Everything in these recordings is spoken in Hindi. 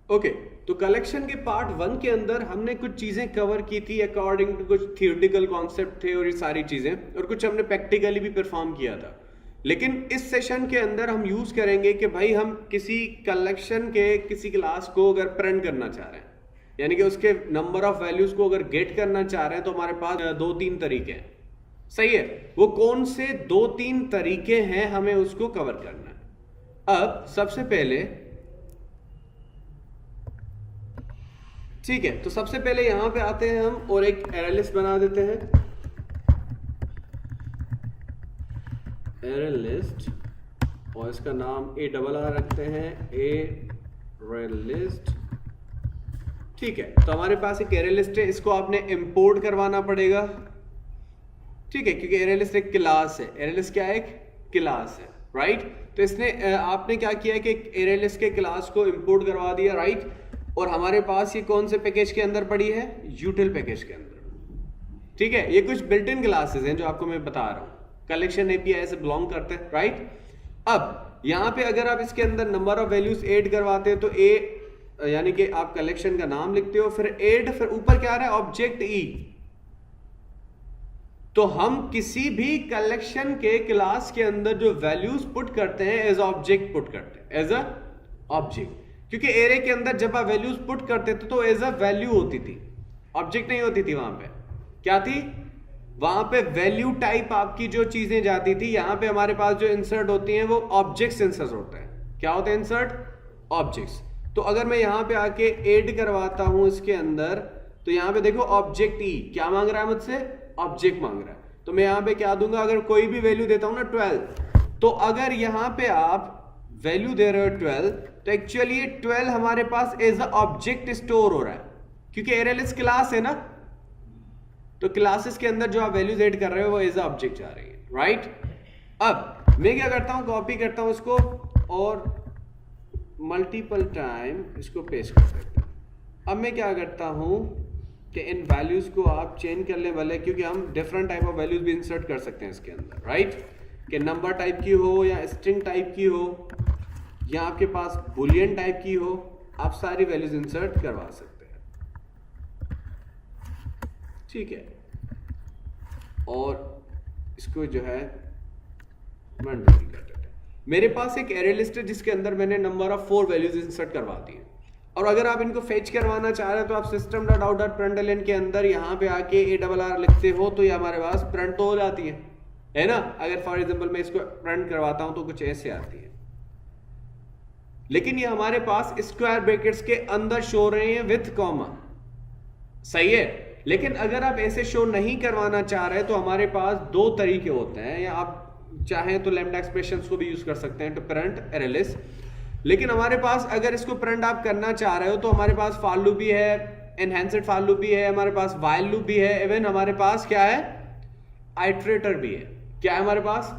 ओके, तो कलेक्शन के पार्ट 1 के अंदर हमने कुछ चीजें कवर की थी अकॉर्डिंग टू कुछ थियोरेटिकल कॉन्सेप्ट थे और ये सारी चीजें, और कुछ हमने प्रैक्टिकली भी परफॉर्म किया था। लेकिन इस सेशन के अंदर हम यूज करेंगे कि भाई हम किसी कलेक्शन के किसी क्लास को अगर प्रिंट करना चाह रहे हैं, यानी कि उसके नंबर ऑफ वैल्यूज को अगर गेट करना चाह रहे हैं, तो हमारे पास 2-3 तरीके हैं। सही है, वो कौन से 2-3 तरीके हैं हमें उसको कवर करना है। अब सबसे पहले, ठीक है, तो सबसे पहले यहां पे आते हैं हम और एक एरे लिस्ट बना देते हैं। एरे लिस्ट, और इसका नाम ARR रखते हैं, एरे लिस्ट। ठीक है, तो हमारे पास एक एरे लिस्ट है, इसको आपने इंपोर्ट करवाना पड़ेगा। ठीक है, क्योंकि एरे लिस्ट एक क्लास है। एरे लिस्ट क्या है? एक क्लास है, राइट। तो इसने आपने क्या किया कि एरे लिस्ट के क्लास को इंपोर्ट करवा दिया, राइट। और हमारे पास ये कौन से पैकेज के अंदर पड़ी है? यूटिल पैकेज के अंदर। ठीक है, ये कुछ बिल्ट इन क्लासेस हैं जो आपको मैं बता रहा हूं, कलेक्शन API से बिलोंग करते हैं, राइट। अब यहां पे अगर आप इसके अंदर नंबर ऑफ वैल्यूज ऐड करवाते हैं, तो यानी कि आप कलेक्शन का नाम लिखते हो, फिर ऐड, फिर ऊपर क्या आ रहा है? Object E। तो हम किसी भी कलेक्शन के क्लास के अंदर जो वैल्यूज पुट करते हैं एज ऑब्जेक्ट पुट करते हैं, एज अ ऑब्जेक्ट। क्योंकि एरे के अंदर जब आप वैल्यूज पुट करते थे तो एज अ वैल्यू होती थी, ऑब्जेक्ट नहीं होती थी। वहां पे क्या थी? वहां पे वैल्यू टाइप आपकी जो चीजें जाती थी। यहां पे हमारे पास जो इंसर्ट होती हैं वो ऑब्जेक्ट्स इंसर्ट होते हैं। क्या होते हैं इंसर्ट? ऑब्जेक्ट्स। तो अगर मैं यहां पे आके ऐड करवाता हूं इसके अंदर, तो यहां पे देखो ऑब्जेक्ट E क्या मांग रहा है मुझसे? ऑब्जेक्ट मांग रहा है। तो मैं यहां पे क्या दूंगा? अगर कोई भी वैल्यू देता हूं ना 12, तो अगर यहां पे आप वैल्यू दे रहे हो 12, तो एक्चुअली 12 हमारे पास एज अ ऑब्जेक्ट स्टोर हो रहा है, क्योंकि एरे लिस्ट क्लास है ना। तो क्लासेस के अंदर जो आप वैल्यूज ऐड कर रहे हो वो एज अ ऑब्जेक्ट जा रही है, राइट। अब मैं क्या करता हूं? कॉपी करता हूं इसको और मल्टीपल टाइम इसको पेस्ट कर देता हूं। अब मैं क्या करता हूं कि इन वैल्यूज को आप चेंज कर ले वाले, क्योंकि हम डिफरेंट टाइप ऑफ वैल्यूज भी इंसर्ट कर सकते हैं इसके अंदर, राइट। कि नंबर टाइप की हो या स्ट्रिंग टाइप की हो या आपके पास बुलियन टाइप की हो, आप सारी वैल्यूज इंसर्ट करवा सकते हैं। ठीक है, और इसको जो है कर देते हैं। मेरे पास एक एरे लिस्ट है जिसके अंदर मैंने नंबर ऑफ 4 वैल्यूज इंसर्ट करवा दी है। और अगर आप इनको फेच करवाना चाह रहे हो तो आप system.out.println के अंदर यहाँ पे आके ARR लिखते हो, तो ये हमारे पास प्रिंट तो हो जाती है ना। अगर फॉर एग्जांपल मैं इसको प्रिंट करवाता हूं तो कुछ ऐसे आती है, लेकिन ये हमारे पास स्क्वायर ब्रैकेट्स के अंदर शो रहे हैं विथ कॉमा। सही है, लेकिन अगर आप ऐसे शो नहीं करवाना चाह रहे तो हमारे पास 2 तरीके होते हैं, या आप चाहें तो लैम्डा एक्सप्रेशंस को भी यूज कर सकते हैं टू प्रिंट एरे लिस्ट। लेकिन हमारे पास अगर इसको प्रिंट आप करना चाह रहे हो तो हमारे पास फॉर लूप भी है, एनहांस्ड फॉर लूप भी है, हमारे पास व्हाइल लूप भी है, इवन हमारे पास क्या है? आइटरेटर भी है। क्या है हमारे पास?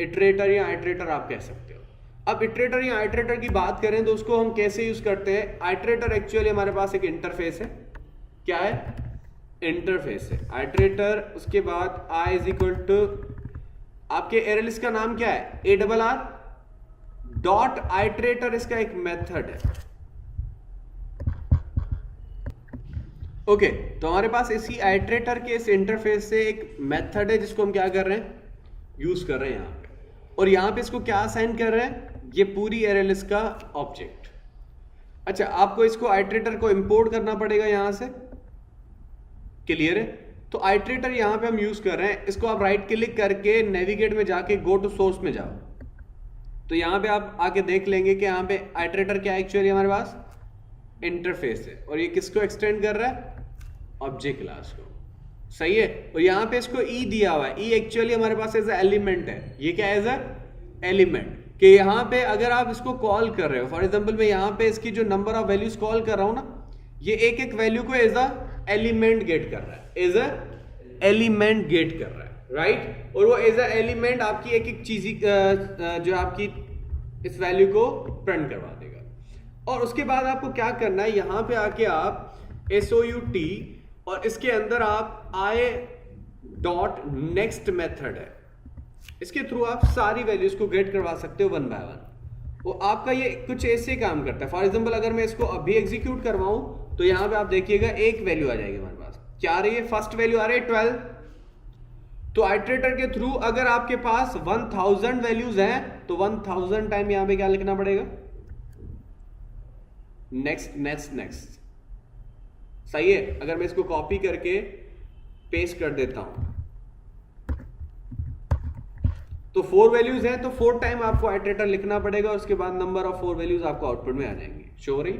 इटरेटर या आइटरेटर आप कह सकते हो। अब इटरेटर या आइटरेटर की बात करें तो उसको हम कैसे यूज करते हैं? आइटरेटर एक्चुअली हमारे पास एक इंटरफेस है। क्या है? इंटरफेस है आइटरेटर। उसके बाद I इज इक्वल टू, आपके एरे लिस्ट का नाम क्या है? ARR डॉट आइटरेटर, इसका एक मेथड है। ओके, तो हमारे पास इसी आइटरेटर के इस इंटरफेस से एक मेथड है जिसको हम क्या कर रहे हैं? यूज कर रहे हैं यहां पे। और यहां पे इसको क्या असाइन कर रहे हैं? ये पूरी एरे लिस्ट का ऑब्जेक्ट। अच्छा, आपको इसको आइटरेटर को इंपोर्ट करना पड़ेगा यहां से। क्लियर है? तो आइटरेटर यहां पे हम यूज कर रहे हैं। इसको आप राइट क्लिक करके नेविगेट में जाके गो टू सोर्स में जाओ, तो यहां पे आप आके देख लेंगे कि यहां पे आइटरेटर क्या है? एक्चुअली हमारे पास इंटरफेस है, और ये किसको एक्सटेंड कर रहा है? ऑब्जेक्ट क्लास को। सही है, और यहां पे इसको E दिया हुआ है। E एक्चुअली हमारे पास एज एलिमेंट है। ये क्या है? As a element. कि यहां पे अगर आप इसको कॉल कर रहे हो, फॉर एग्जांपल मैं यहां पे इसकी जो नंबर ऑफ वैल्यूज कॉल कर रहा हूं ना, ये एक एक वैल्यू को एज अ एलिमेंट गेट कर रहा है, एज अ एलिमेंट गेट कर रहा है, राइट। और वो एज अ एलिमेंट आपकी एक एक चीज जो आपकी इस वैल्यू को प्रिंट करवा देगा। और उसके बाद आपको क्या करना है? यहां पे आके आप SOUT, और इसके अंदर आप I डॉट नेक्स्ट मेथड है, इसके थ्रू आप सारी वैल्यूज को गेट करवा सकते हो 1 बाय 1। वो आपका ये कुछ ऐसे काम करता है। फॉर एग्जाम्पल अगर मैं इसको अभी एग्जीक्यूट करवाऊं तो यहां पे आप देखिएगा एक वैल्यू आ जाएगी हमारे पास। क्या आ रही है? फर्स्ट वैल्यू आ रही है 12। तो आइटरेटर के थ्रू अगर आपके पास 1000 वैल्यूज हैं तो 1000 टाइम यहां पे क्या लिखना पड़ेगा? Next next next. सही है। अगर मैं इसको कॉपी करके पेस्ट कर देता हूं तो 4 वैल्यूज हैं तो 4 टाइम आपको आइटरेटर लिखना पड़ेगा और उसके बाद नंबर ऑफ 4 वैल्यूज आपको आउटपुट में आ जाएंगी। शो रही।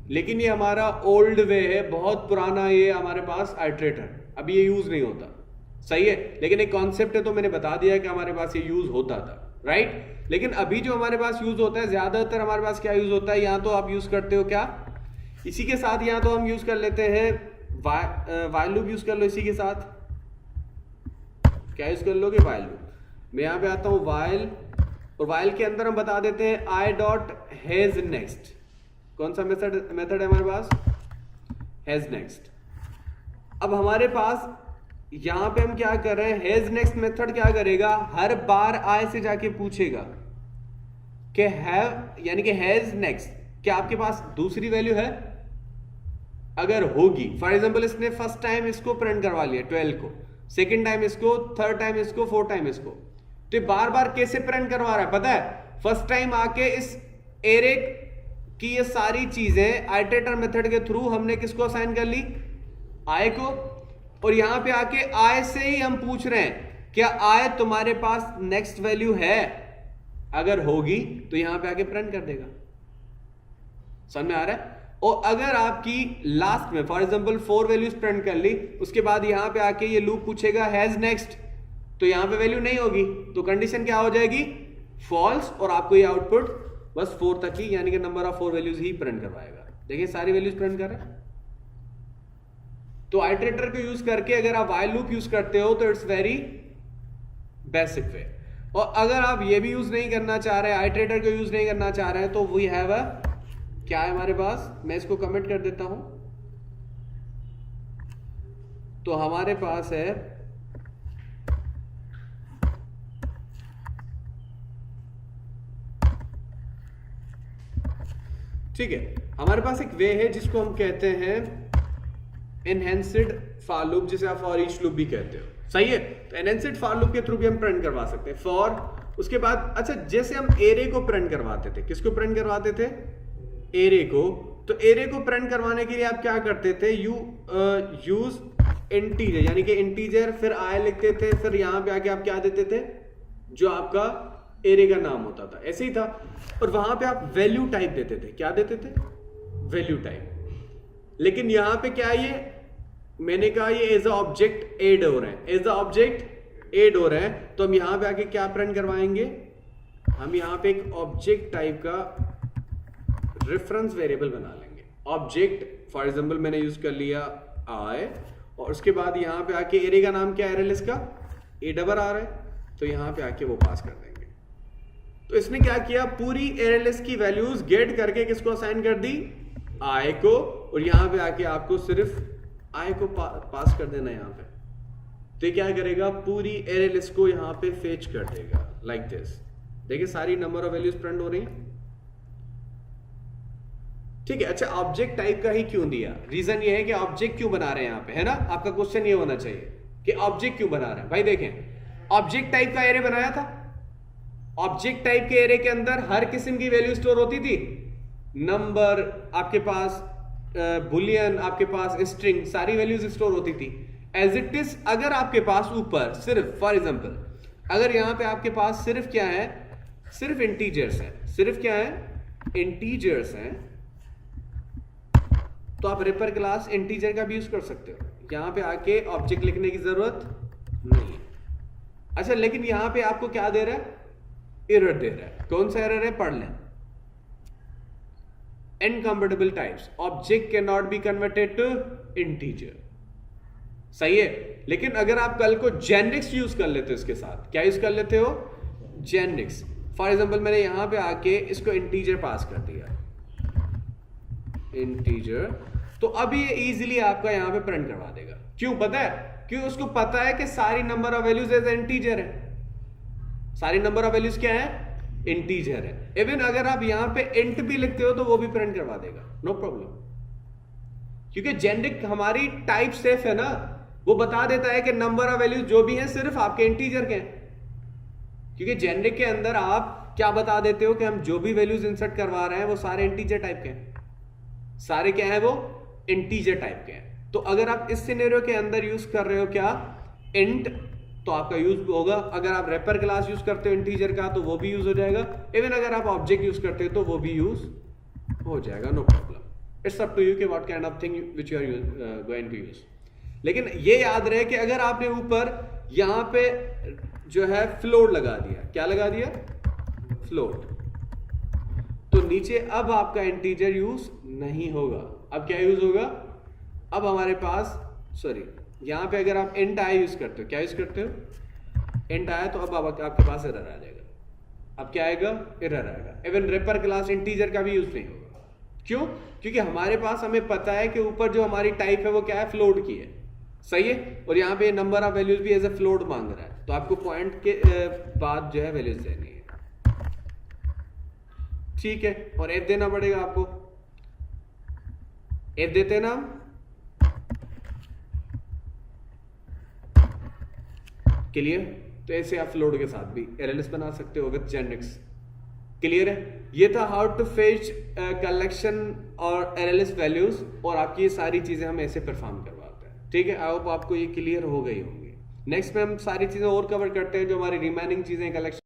लेकिन ये हमारा ओल्ड वे है, बहुत पुराना ये हमारे पास आइटरेटर, अभी ये यूज नहीं होता। सही है। लेकिन एक कॉन्सेप्ट है तो मैंने बता दिया कि हमारे पास ये यूज होता था, राइट। लेकिन अभी जो हमारे पास यूज होता है, ज्यादातर हमारे पास क्या यूज होता है, या तो आप यूज करते हो क्या, इसी के साथ, या तो हम यूज कर लेते हैं वाइल लूप यूज कर लो इसी के साथ। क्या यूज कर लोगे? While loop. मैं यहां पे आता हूं वाइल, और वाइल के अंदर हम बता देते हैं आई डॉट हैज नेक्स्ट। कौन सा मेथड है हमारे पास? Has next. अब हमारे पास यहां पे हम क्या कर रहे हैं, हैज नेक्स्ट मेथड क्या करेगा, हर बार आई से जाके पूछेगा कि हैव यानी कि हैज नेक्स्ट, क्या आपके पास दूसरी वैल्यू है? अगर होगी, फॉर एग्जांपल इसने फर्स्ट टाइम इसको प्रिंट करवा लिया 12 को, सेकंड टाइम इसको, थर्ड टाइम इसको, फोर्थ टाइम इसको, तो बार बार कैसे प्रिंट करवा रहा है पता है? फर्स्ट टाइम आके इस एरे की ये सारी चीजें आइटरेटर मेथड के थ्रू हमने किसको असाइन कर ली? आई को। और यहां पे आके आई से ही हम पूछ रहे हैं क्या आई तुम्हारे पास नेक्स्ट वैल्यू है? अगर होगी तो यहां पे आके प्रिंट कर देगा। समझ में आ रहा है? और अगर आपकी लास्ट में फॉर एग्जांपल 4 वैल्यूज प्रिंट कर ली, उसके बाद यहां पे आके ये लूप पूछेगा हैज नेक्स्ट, तो यहां पे वैल्यू नहीं होगी, तो कंडीशन क्या हो जाएगी? फॉल्स। और आपको ये आउटपुट बस 4 तक ही, यानी कि number of 4 values he print करवाएगा। देखिए सारी वैल्यूज प्रिंट कर रहे हैं। तो आइटरेटर को यूज करके अगर आप व्हाइल लूप यूज करते हो तो इट्स वेरी बेसिक वे। और अगर आप ये भी यूज नहीं करना चाह रहे, आइटरेटर को यूज नहीं करना चाह रहे हैं, तो वी हैव अ, क्या है हमारे पास, मैं इसको कमेंट कर देता हूं, तो हमारे पास है ठीक है, हमारे पास एक वे है जिसको हम कहते हैं एनहेंस्ड फॉर लूप, जिसे आप फॉर ईच लूप भी कहते हो। सही है। तो एनहेंस्ड फॉर लूप के थ्रू भी हम प्रिंट करवा सकते हैं फॉर। उसके बाद अच्छा, जैसे हम एरे को प्रिंट करवाते थे, किसको प्रिंट करवाते थे? एरे को। तो एरे को प्रिंट करवाने के लिए आप क्या करते थे? यू यूज इंटीजर, यानी कि इंटीजर, फिर आई लिखते थे, फिर यहां पे आके आप क्या देते थे? जो आपका एरे का नाम होता था, ऐसे ही था। और वहां पे आप वैल्यू टाइप देते थे। क्या देते थे? Value type. लेकिन यहां पे क्या, ये मैंने कहा ये एज अ ऑब्जेक्ट एड हो रहे हैं, एज अ ऑब्जेक्ट एड हो रहे हैं, तो हम यहां पे आके क्या प्रिंट करवाएंगे? हम यहां पे एक ऑब्जेक्ट टाइप का रेफरेंस वेरिएबल बना लेंगे। ऑब्जेक्ट फॉर एग्जांपल मैंने यूज कर लिया आई, और उसके बाद यहां पे आके एरे का नाम क्या है? एरेलिस्ट का ए डबल आर है, तो यहां पे आके वो पास कर देंगे। तो इसने क्या किया? पूरी एरेलिस्ट की वैल्यूज गेट करके किसको असाइन कर दी? आई को। और यहां पे आके आपको सिर्फ आई को पास कर देना यहां पे, तो ये क्या करेगा? पूरी एरे लिस्ट को यहां पे फेच कर देगा लाइक दिस। देखिए सारी नंबर ऑफ वैल्यूज प्रिंट हो रही हैं। ठीक है। अच्छा, ऑब्जेक्ट टाइप का ही क्यों दिया? रीजन ये है कि ऑब्जेक्ट क्यों बना रहे हैं यहां पे, है ना? आपका क्वेश्चन ये होना चाहिए कि ऑब्जेक्ट क्यों बना रहे हैं। भाई देखें, ऑब्जेक्ट टाइप का एरे बनाया था, ऑब्जेक्ट टाइप के एरे के अंदर हर किस्म की वैल्यू स्टोर होती थी। नंबर आपके पास, बुलियन आपके पास, स्ट्रिंग, सारी वैल्यूज स्टोर होती थी। एज इट इज अगर आपके पास ऊपर सिर्फ फॉर एग्जांपल अगर यहां पे आपके पास सिर्फ क्या है? सिर्फ इंटीजर्स हैं। सिर्फ क्या है? इंटीजर्स हैं। तो आप रेपर क्लास इंटीजर का भी यूज कर सकते हो, यहां पे आके ऑब्जेक्ट लिखने की जरूरत नहीं है। अच्छा, लेकिन यहां पे आपको क्या दे रहा है? एरर दे रहा है। कौन सा एरर है? पढ़ लें। Incompatible types, object can not be converted to integer. सही है। लेकिन अगर आप कल को जेनिक्स यूज कर लेते हो इसके साथ, क्या यूज कर लेते हो? जेनिक्स। फॉर एग्जांपल मैंने यहां पे आके इसको इंटीजर पास कर दिया, इंटीजर, तो अब ये इजीली आपका यहां पे प्रिंट करवा देगा। क्यों पता है? क्योंकि उसको पता है कि सारी number of values as integer है। सारी नंबर ऑफ वैल्यूज क्या है? इंटीजर है। इवन अगर आप यहां पे इंट भी लिखते हो तो वो भी प्रिंट करवा देगा, नो प्रॉब्लम, क्योंकि जेनेरिक हमारी टाइप सेफ है ना, वो बता देता है कि नंबर ऑफ वैल्यूज जो भी हैं सिर्फ आपके इंटीजर के हैं। क्योंकि जेनेरिक के अंदर आप क्या बता देते हो कि हम जो भी वैल्यूज इंसर्ट करवा रहे हैं वो सारे इंटीजर टाइप के हैं, सारे क्या है वो इंटीजर टाइप के हैं। तो अगर आप इस सिनेरियो के अंदर यूज कर रहे हो क्या इंट, तो आपका यूज होगा। अगर आप रेपर क्लास यूज करते हो इंटीजर का तो वो भी यूज हो जाएगा। इवन अगर आप ऑब्जेक्ट यूज करते हो तो वो भी यूज हो जाएगा, no problem. It's up to you कि what kind of thing which you are going to use. लेकिन ये याद रहे कि अगर आपने ऊपर यहां पे जो है फ्लोट लगा दिया, क्या लगा दिया, फ्लोट, तो नीचे अब आपका इंटीजर यूज नहीं होगा। अब क्या यूज होगा, अब हमारे पास सॉरी यहां पे अगर आप इंट आई यूज करते हो, क्या यूज करते हो, इंट आया, तो अब आपके पास एरर आ जाएगा। अब क्या आएगा, एरर आएगा। इवन रेपर क्लास इंटीजर का भी यूज नहीं होगा। क्यों, क्योंकि हमारे पास हमें पता है कि ऊपर जो हमारी टाइप है वो क्या है, फ्लोट की है, सही है। और यहाँ पे नंबर ऑफ वैल्यूज भी एज ए फ्लोट मांग रहा है, तो आपको पॉइंट के बाद जो है वैल्यूज देनी है, ठीक है। और एफ देना पड़ेगा आपको, एफ देते हैं ना हम, क्लियर। तो ऐसे आप फ्लोट के साथ भी एलएलएस बना सकते हो विद जेनेरिक्स, क्लियर है। ये था हाउ टू फेच कलेक्शन और एलएलएस वैल्यूज, और आपकी ये सारी चीजें हम ऐसे परफॉर्म करवाते हैं, ठीक है। आई होप आपको ये क्लियर हो गई होंगी। नेक्स्ट में हम सारी चीजें और कवर करते हैं जो हमारी रिमेनिंग चीजें कलेक्शन